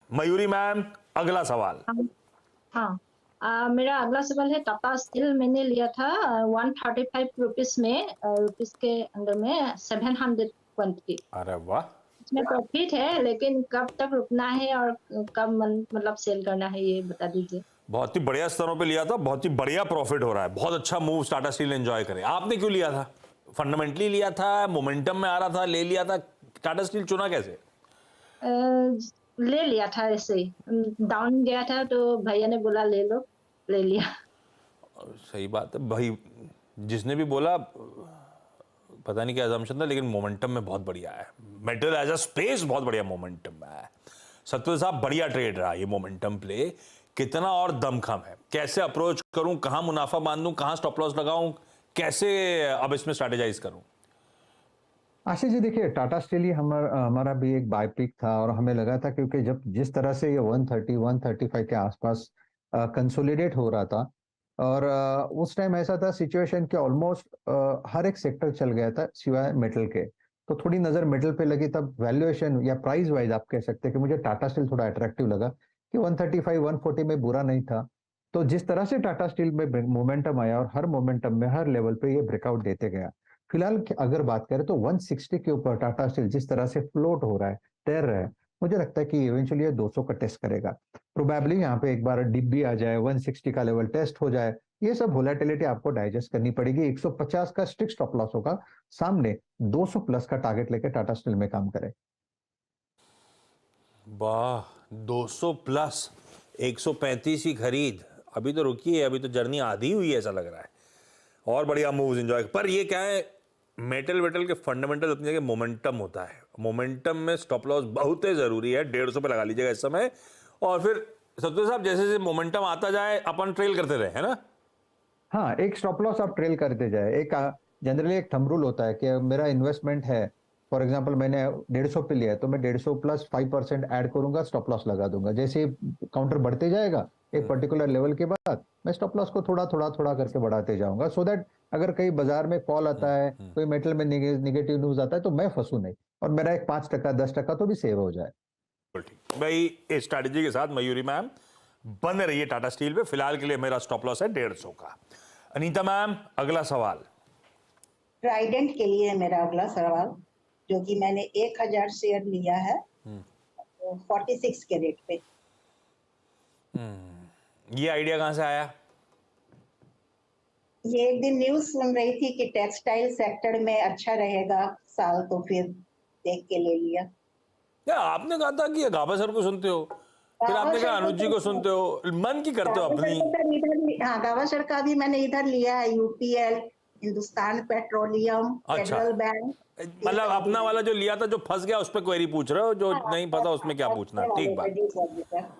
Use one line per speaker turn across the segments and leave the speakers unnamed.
Mayuri ma'am, अगला सवाल।
हाँ। हाँ। मेरा अगला सवाल है, टाटा स्टील मैंने लिया था 135 रुपीज में, रुपीज के अंदर में 700 क्वांटिटी।
अरे वाह,
इसमें प्रॉफिट है, लेकिन कब तक रुकना है और कब मतलब सेल करना है, ये बता दीजिए।
बहुत ही बढ़िया स्तरों पे लिया था, बहुत ही बढ़िया प्रॉफिट हो रहा है, बहुत अच्छा मूव टाटा स्टील एंजॉय करें। आपने क्यों लिया था? फंडामेंटली लिया था, मोमेंटम में आ रहा था, ले लिया था? टाटा स्टील चुना कैसे?
अ, ले लिया था ऐसे ही, डाउन गया था तो भैया ने बोला ले लो, ले लिया।
सही बात है भाई, जिसने भी बोला पता नहीं क्या assumption था, लेकिन मोमेंटम में बहुत बढ़िया है। मेटल एज अ स्पेस बहुत बढ़िया मोमेंटम में है। सत्य साहब, बढ़िया ट्रेड रहा ये मोमेंटम प्ले। कितना और दमखम है, कैसे अप्रोच करूं, कहां मुनाफा बांधूं, कहां स्टॉप लॉस लगाऊं, कैसे अब इसमें स्ट्रैटेजाइज करूं?
आशीष जी, देखिए टाटा स्टील ही हमारा भी एक बाय पिक था और हमें लगा था, क्योंकि जब जिस तरह से ये 130 135 के आसपास कंसोलिडेट हो रहा था और उस टाइम ऐसा था सिचुएशन कि ऑलमोस्ट हर एक सेक्टर चल गया था सिवाय मेटल के। तो थोड़ी नजर मेटल पे लगी, तब वैल्यूएशन या प्राइस वाइज आप कह सकते हैं कि मुझे टाटा स्टील थोड़ा अट्रैक्टिव लगा कि 135 140 में बुरा नहीं था। तो जिस तरह से टाटा स्टील में मोमेंटम आया और हर मोमेंटम में हर लेवल पे ये ब्रेकआउट देते गया। फिलहाल अगर बात करें तो 160 के ऊपर टाटा स्टील जिस तरह से फ्लोट हो रहा है, तैर रहा है, मुझे लगता है कि इवेंचुअली ये 200 का टेस्ट करेगा। प्रोबेबली यहाँ पे एक बार डिप भी आ जाए, 160 का लेवल टेस्ट हो जाए, ये सब वोलेटिलिटी आपको डाइजेस्ट करनी पड़ेगी। 150 का स्ट्रिक्ट स्टॉप लॉस होगा, सामने 200 प्लस का टारगेट लेके टाटा स्टील में काम करे।
वाह, 200 प्लस, 135 की खरीद। अभी तो रुकी है, अभी तो जर्नी आधी हुई है ऐसा लग रहा है। और बढ़िया मूव्स एंजॉय। पर ये क्या है, मेटल वेटल के फंडामेंटल अपनी जगह, मोमेंटम होता है। मोमेंटम में स्टॉप लॉस बहुत ही जरूरी है। 150 पे लगा लीजिएगा इस समय, और फिर सत्य साहब जैसे जैसे मोमेंटम आता जाए अपन ट्रेल करते रहे, है ना?
हाँ, एक स्टॉप लॉस आप ट्रेल करते जाए। एक जनरली एक थंब रूल होता है कि मेरा इन्वेस्टमेंट है, फॉर एग्जांपल मैंने 150 पे लिया है तो मैं 150 प्लस 5% ऐड करूंगा, स्टॉप लॉस लगा दूंगा। जैसे काउंटर बढ़ते जाएगा एक पर्टिकुलर लेवल के बाद, मैं स्टॉप लॉस को थोड़ा थोड़ा थोड़ा करके बढ़ाते जाऊंगा, सो दैट अगर कहीं बाजार में कॉल आता है, कोई मेटल में निगेटिव न्यूज आता है, तो मैं फंसू नहीं और मेरा एक 5% 10% तो भी सेव हो जाए।
ठीक भाई, इस स्ट्रैटेजी के साथ मयूरी मैम बने रहिए टाटा स्टील पे। फिलहाल के लिए मेरा स्टॉप लॉस है 150 का। अनीता मैम, अगला सवाल।
ट्राइडेंट के लिए मेरा अगला सवाल, जो कि मैंने 1000 शेयर लिया है 46 के रेट पे।
ये आइडिया कहां से आया?
ये एक दिन न्यूज सुन रही थी कि टेक्सटाइल सेक्टर में अच्छा रहेगा साल, तो फिर देख के ले लिया।
क्या आपने कहा था कि गाबा सर को सुनते हो, फिर आपने कहा अनुज जी को सुनते हो, मन की करते हो अपनी?
हाँ, गावस्कर का भी मैंने इधर लिया है, यूपीएल, हिंदुस्तान पेट्रोलियम,
अच्छा,
फेडरल बैंक।
मतलब अपना वाला जो लिया था, जो फंस गया उस पर क्वेरी पूछ रहे हो, जो नहीं पता उसमें क्या पूछना। ठीक बात।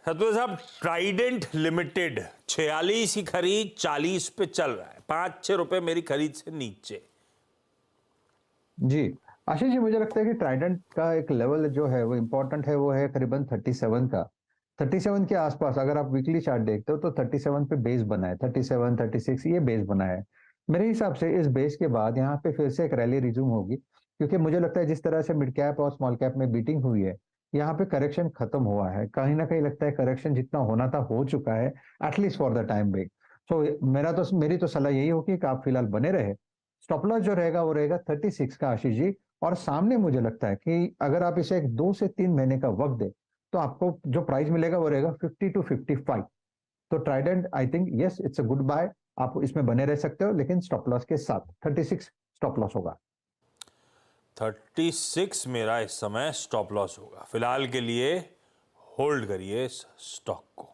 सतु साहब, ट्राइडेंट लिमिटेड 46 की खरीद 40 पे चल रहा है, 5-6 रुपए मेरी खरीद से नीचे।
जी आशीष जी, मुझे लगता है कि ट्राइडेंट का एक लेवल जो है वो इंपॉर्टेंट है, वो है करीबन 37 का। 37 के आसपास अगर आप वीकली चार्ट देखते हो तो 37 पे बेस बना है, 37 36 ये बेस बना है। मेरे हिसाब से इस बेस के बाद यहाँ पे फिर से एक रैली रिज्यूम होगी, क्योंकि मुझे लगता है जिस तरह से मिड कैप और स्मॉल कैप में बीटिंग हुई है, यहाँ पे करेक्शन खत्म हुआ है। कहीं ना कहीं लगता है करेक्शन जितना होना था हो चुका है, at least for the time being. So मेरी तो सलाह यही होगी कि आप फिलहाल बने रहे। स्टॉप लॉस जो रहेगा वो रहेगा 36 का आशीष जी। और सामने मुझे लगता है कि अगर आप इसे एक 2 से 3 महीने का वक्त दे तो आपको जो प्राइस मिलेगा वो रहेगा 50 to 55। तो Trident I think yes it's a good buy, आप इसमें बने रह सकते हो, लेकिन स्टॉप लॉस के साथ 36 स्टॉप लॉस होगा।
36 मेरा इस समय स्टॉप लॉस होगा। फिलहाल के लिए होल्ड करिए इस स्टॉक को।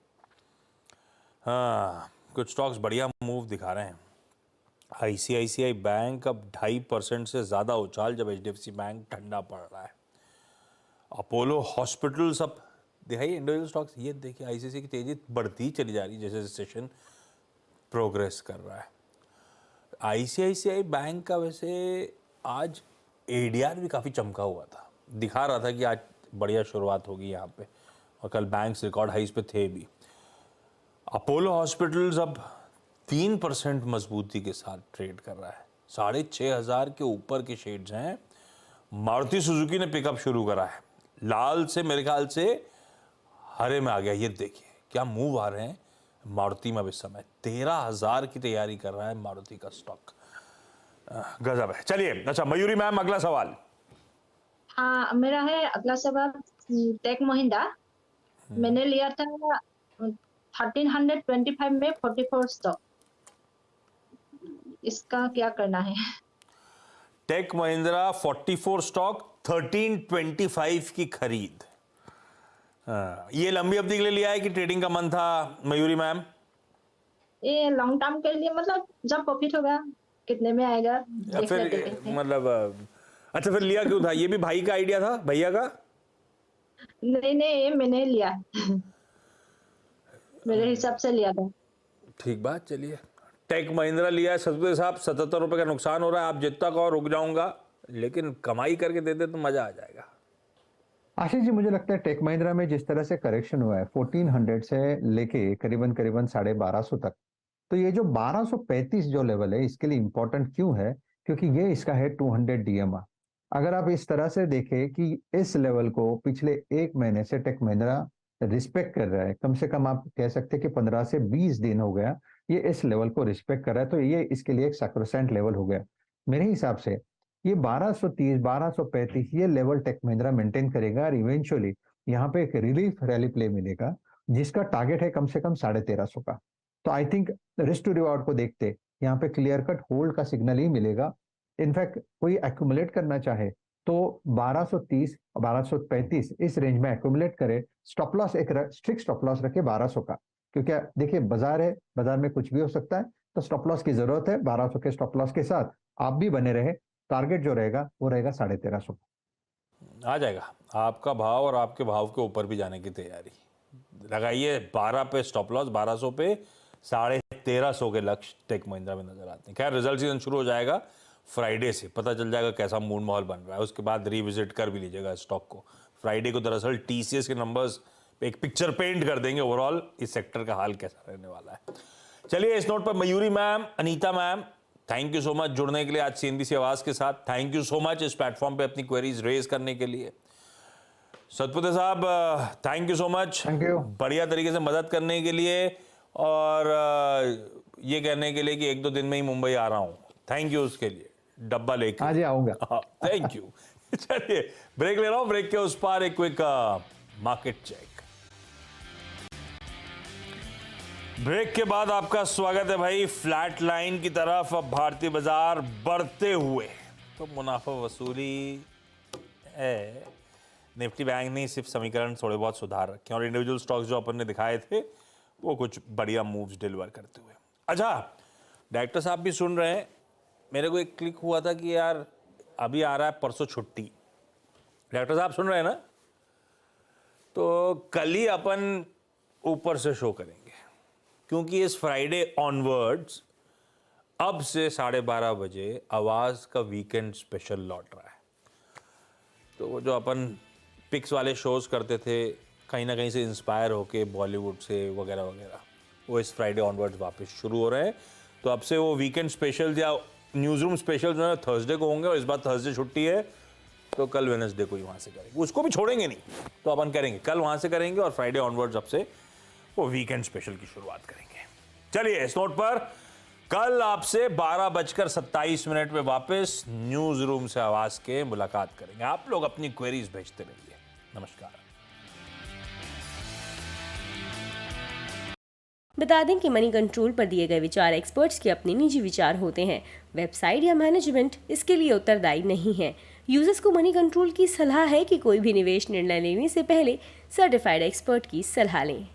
हाँ, कुछ स्टॉक्स बढ़िया मूव दिखा रहे हैं। आईसीआईसीआई बैंक अब 2.5% से ज़्यादा उछाल, जब एचडीएफसी बैंक ठंडा पड़ रहा है। अपोलो हॉस्पिटल्स अब दिखाइए इंडिविजुअल स्टॉक्स, ये देखिए आईसीआईसीआई की तेजी बढ़ती चली जा रही है जैसे सेशन प्रोग्रेस कर रहा है। आईसीआईसीआई बैंक का वैसे आज एडीआर भी काफ़ी चमका हुआ था, दिखा रहा था कि आज बढ़िया शुरुआत होगी यहाँ पे, और कल बैंक्स रिकॉर्ड हाइस पे थे भी। अपोलो हॉस्पिटल्स अब 3% मजबूती के साथ ट्रेड कर रहा है, 6,500 के ऊपर के शेड्स हैं। मारुति सुजुकी ने पिकअप शुरू करा है, लाल से मेरे ख्याल से हरे में आ गया। ये देखिए क्या मूव आ रहे हैं मारुति में अब इस समय। 13,000 की तैयारी कर रहा है मारुति का स्टॉक। गजब है। चलिए अच्छा मयूरी मैम अगला सवाल।
हाँ, मेरा है अगला सवाल। टेक महिंद्रा मैंने लिया था 1325 में 44 स्टॉक, इसका क्या करना है?
टेक महिंद्रा 44 स्टॉक 1325 की खरीद। ये लंबी अवधि के लिए लिया है कि ट्रेडिंग का मन था मयूरी मैम?
ये लॉन्ग टर्म के लिए, मतलब जब प्रॉफिट होगा कितने में आएगा
या
देखते
फिर
देखते।
मतलब अच्छा फिर लिया क्यों था? ये भी भाई का आइडिया था, भैया का?
नहीं नहीं, ये मैंने लिया मेरे हिसाब से लिया था।
ठीक बात। चलिए टेक महिंद्रा लिया है सतपुते साहब, 77 रुपए का नुकसान हो रहा है। आप जितना कहो रुक जाऊंगा, लेकिन कमाई करके देते तो मजा आ जाएगा।
आशीष जी, मुझे लगता है टेक महिंद्रा में जिस तरह से करेक्शन हुआ है 1400 से लेके करीबन करीबन 1250 तक, तो ये जो 1235 जो लेवल है इसके लिए इंपॉर्टेंट क्यों है? क्योंकि ये इसका है 200 डीएमआर। अगर आप इस तरह से देखें कि इस लेवल को पिछले एक महीने से टेक महिंद्रा रिस्पेक्ट कर रहा है, कम से कम आप कह सकते हैं कि 15 से 20 दिन हो गया ये इस लेवल को रिस्पेक्ट कर रहा है, तो ये इसके लिए एक सैक्रोसेंट लेवल हो गया। मेरे हिसाब से ये 1230 1235 ये लेवल टेक महिंद्रा मेंटेन करेगा और इवेंचुअली यहाँ पे एक रिलीफ रैली प्ले मिलेगा जिसका टारगेट है कम से कम 1350 का। तो I think risk to reward को देखते यहाँ पे क्लियर कट होल्ड का सिग्नल ही मिलेगा। इनफैक्ट कोई एक्यूमुलेट करना चाहे तो 1230 1235 इस रेंज में एक्यूमुलेट करे। स्टॉप लॉस एक स्ट्रिक्ट स्टॉप लॉस रखे 1200 का, क्योंकि देखिए बाजार है, बाजार में कुछ भी हो सकता है, तो स्टॉप लॉस की जरूरत है। 1200 के स्टॉप लॉस के साथ आप भी बने रहे। टारगेट जो रहेगा वो रहेगा 1350।
आ जाएगा आपका भाव और आपके भाव के ऊपर भी जाने की तैयारी लगाइए। 12 पे स्टॉप लॉस, 1200 पे 1350 के लक्ष्य टेक महिंद्रा में नजर आते हैं। खैर रिजल्ट सीजन शुरू हो जाएगा फ्राइडे से, पता चल जाएगा कैसा मूड माहौल बन रहा है। उसके बाद रिविजिट कर भी लीजिएगा स्टॉक को। फ्राइडे को दरअसल टीसीएस के नंबर्स पे एक पिक्चर पेंट कर देंगे ओवरऑल इस सेक्टर का हाल कैसा रहने वाला है। चलिए इस नोट पर Mayuri ma'am, Anita ma'am, thank you so much जुड़ने के लिए आज सीएनबीसी आवाज के साथ। थैंक यू सो मच इस प्लेटफॉर्म पे अपनी क्वेरीज रेज करने के लिए। सतपुते साहब thank you so much,
thank you,
बढ़िया तरीके से मदद करने के लिए और ये कहने के लिए कि 1-2 दिन में ही मुंबई आ रहा हूँ। थैंक यू उसके लिए, डब्बा लेके
आज ही आऊंगा।
Thank you. चलिए ब्रेक ले रहा हूँ, ब्रेक के उस पार एक क्विक मार्केट चेक। ब्रेक के बाद आपका स्वागत है भाई। फ्लैट लाइन की तरफ अब भारतीय बाजार बढ़ते हुए, तो मुनाफा वसूली है। निफ्टी बैंक ने सिर्फ समीकरण थोड़े बहुत सुधार रखे और इंडिविजुअल स्टॉक्स जो अपन ने दिखाए थे वो कुछ बढ़िया मूव्स डिलीवर करते हुए। अच्छा डायरेक्टर साहब भी सुन रहे हैं, मेरे को एक क्लिक हुआ था कि यार अभी आ रहा है परसों छुट्टी। डायरेक्टर साहब सुन रहे हैं ना? तो कल ही अपन ऊपर से शो करेंगे, क्योंकि इस फ्राइडे ऑनवर्ड्स अब से 12:30 बजे आवाज़ का वीकेंड स्पेशल लौट रहा है। तो वो जो अपन पिक्स वाले शोज़ करते थे कहीं ना कहीं से इंस्पायर होके बॉलीवुड से वगैरह वगैरह, वो इस फ्राइडे ऑनवर्ड्स वापस शुरू हो रहे हैं। तो अब से वो वीकेंड स्पेशल या न्यूज़ रूम स्पेशल जो है थर्सडे को होंगे, और इस बार थर्सडे छुट्टी है तो कल वेडनेसडे को ही वहाँ से करेंगे। उसको भी छोड़ेंगे नहीं, तो अपन करेंगे कल वहाँ से करेंगे और फ्राइडे ऑनवर्ड्स अब से वो वीकेंड स्पेशल की शुरुआत करेंगे। चलिए इस नोट पर कल आपसे 12:27 में वापस न्यूज़ रूम से आवाज़ के मुलाकात करेंगे। आप लोग अपनी क्वेरीज भेजते रहिए। नमस्कार।
बता दें कि मनी कंट्रोल पर दिए गए विचार एक्सपर्ट्स के अपने निजी विचार होते हैं। वेबसाइट या मैनेजमेंट इसके लिए उत्तरदायी नहीं है। यूजर्स को मनी कंट्रोल की सलाह है कि कोई भी निवेश निर्णय लेने से पहले सर्टिफाइड एक्सपर्ट की सलाह लें।